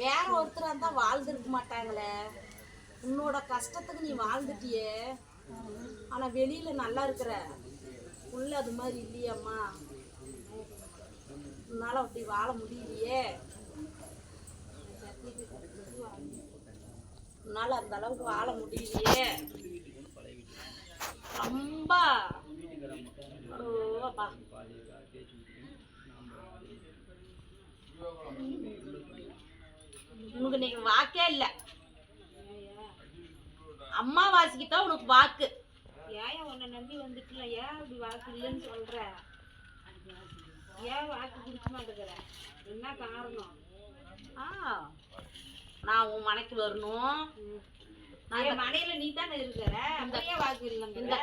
வேற ஒருத்தரா இருந்தா வாழ்ந்துருக்க மாட்டாங்களே. உன்னோட கஷ்டத்துக்கு நீ வாழ்ந்துட்டியே, ஆனா வெளியில நல்லா இருக்கிற உள்ள அது மாதிரி இல்லையம்மா. உன்னால அப்படி வாழ முடியலையே. உன்னால அந்த அளவுக்கு வாழ முடியலையே. ரொம்ப அப்பா உனக்கு நீங்க வாக்கே இல்ல. அம்மாவாசிக்குத்தான் உனக்கு வாக்கு. ஏன் உன்னை நம்பி வந்துட்டுல, ஏன் அப்படி வாக்கு இல்லைன்னு சொல்ற? ஏன் வாக்கு குடிக்க மாட்டேங்கிற? என்ன காரணம்? நான் உன் மனைக்கு வரணும். நான் மனையில நீ தானே இருக்கிற, அப்படியே வாக்கு இல்லைங்கிற.